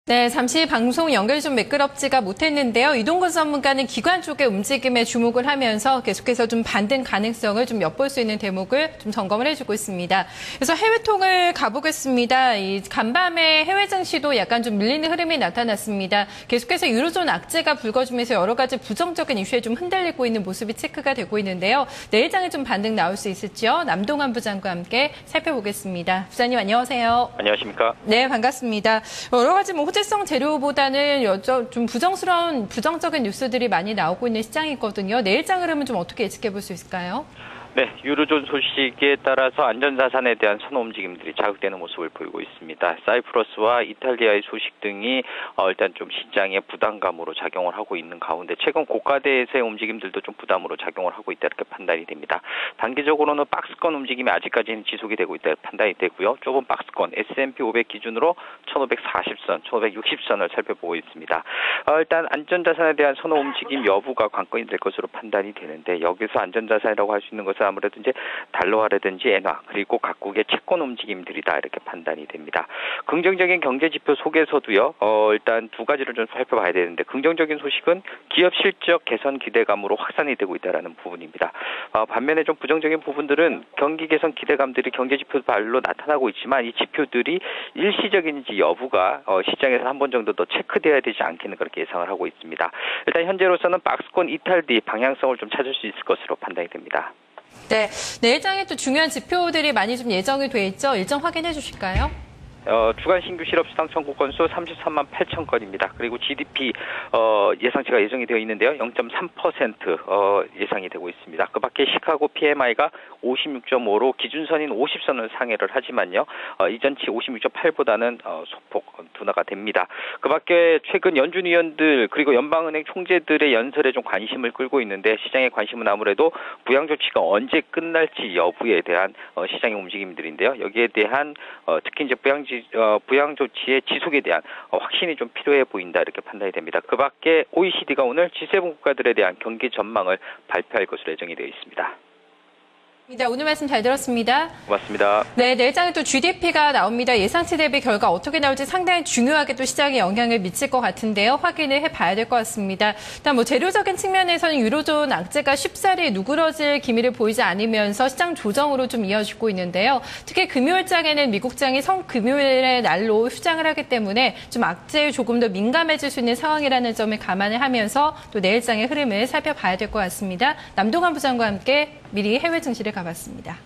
네, 잠시 방송 연결이 좀 매끄럽지가 못했는데요. 이동건 전문가는 기관 쪽의 움직임에 주목을 하면서 계속해서 좀 반등 가능성을 좀 엿볼 수 있는 대목을 좀 점검을 해주고 있습니다. 그래서 해외통을 가보겠습니다. 이 간밤에 해외 증시도 약간 좀 밀리는 흐름이 나타났습니다. 계속해서 유로존 악재가 불거지면서 여러 가지 부정적인 이슈에 좀 흔들리고 있는 모습이 체크가 되고 있는데요. 내일장에 좀 반등 나올 수 있을지요? 남동환 부장과 함께 살펴보겠습니다. 부장님 안녕하세요. 안녕하십니까? 네, 반갑습니다. 여러 가지 호재성 재료보다는 좀 부정적인 뉴스들이 많이 나오고 있는 시장이거든요. 내일장 흐름은 좀 어떻게 예측해 볼 수 있을까요? 네, 유로존 소식에 따라서 안전자산에 대한 선호 움직임들이 자극되는 모습을 보이고 있습니다. 사이프러스와 이탈리아의 소식 등이 일단 좀 시장에 부담감으로 작용을 하고 있는 가운데 최근 고가대에서의 움직임들도 좀 부담으로 작용을 하고 있다 이렇게 판단이 됩니다. 단기적으로는 박스권 움직임이 아직까지는 지속이 되고 있다 판단이 되고요. 좁은 박스권 S&P 500 기준으로 1540선, 1560선을 살펴보고 있습니다. 일단 안전자산에 대한 선호 움직임 여부가 관건이 될 것으로 판단이 되는데 여기서 안전자산이라고 할 수 있는 것은 아무래도 이제 달러화라든지 엔화 그리고 각국의 채권 움직임들이다 이렇게 판단이 됩니다. 긍정적인 경제 지표 속에서도요. 일단 두 가지를 좀 살펴봐야 되는데 긍정적인 소식은 기업 실적 개선 기대감으로 확산이 되고 있다라는 부분입니다. 반면에 좀 부정적인 부분들은 경기 개선 기대감들이 경제 지표 발로 나타나고 있지만 이 지표들이 일시적인지 여부가 시장에서 한 번 정도 더 체크돼야 되지 않겠는 그렇게 예상을 하고 있습니다. 일단 현재로서는 박스권 이탈 뒤 방향성을 좀 찾을 수 있을 것으로 판단이 됩니다. 네, 내일장에 또 중요한 지표들이 많이 좀 예정이 돼 있죠. 일정 확인해 주실까요? 주간 신규 실업 시장 청구 건수 33만 8천 건입니다. 그리고 GDP 예상치가 예정이 되어 있는데요. 0.3% 예상이 되고 있습니다. 그 밖에 시카고 PMI가 56.5로 기준선인 50선을 상회를 하지만요. 이전치 56.8보다는 소폭 둔화가 됩니다. 그 밖에 최근 연준 위원들 그리고 연방은행 총재들의 연설에 좀 관심을 끌고 있는데 시장의 관심은 아무래도 부양 조치가 언제 끝날지 여부에 대한 시장의 움직임들인데요. 여기에 대한 특히 이제 부양 조치의 지속에 대한 확신이 좀 필요해 보인다 이렇게 판단이 됩니다. 그 밖에 OECD가 오늘 G7 국가들에 대한 경기 전망을 발표할 것으로 예정이 되어 있습니다. 네, 오늘 말씀 잘 들었습니다. 고맙습니다. 네, 내일장에 또 GDP가 나옵니다. 예상치 대비 결과 어떻게 나올지 상당히 중요하게 또 시장에 영향을 미칠 것 같은데요. 확인을 해봐야 될 것 같습니다. 일단 재료적인 측면에서는 유로존 악재가 쉽사리 누그러질 기미를 보이지 않으면서 시장 조정으로 좀 이어지고 있는데요. 특히 금요일장에는 미국장이 성금요일의 날로 휴장을 하기 때문에 좀 악재에 조금 더 민감해질 수 있는 상황이라는 점을 감안을 하면서 또 내일장의 흐름을 살펴봐야 될 것 같습니다. 남동환 부장과 함께 미리 해외 증시를 가봤습니다.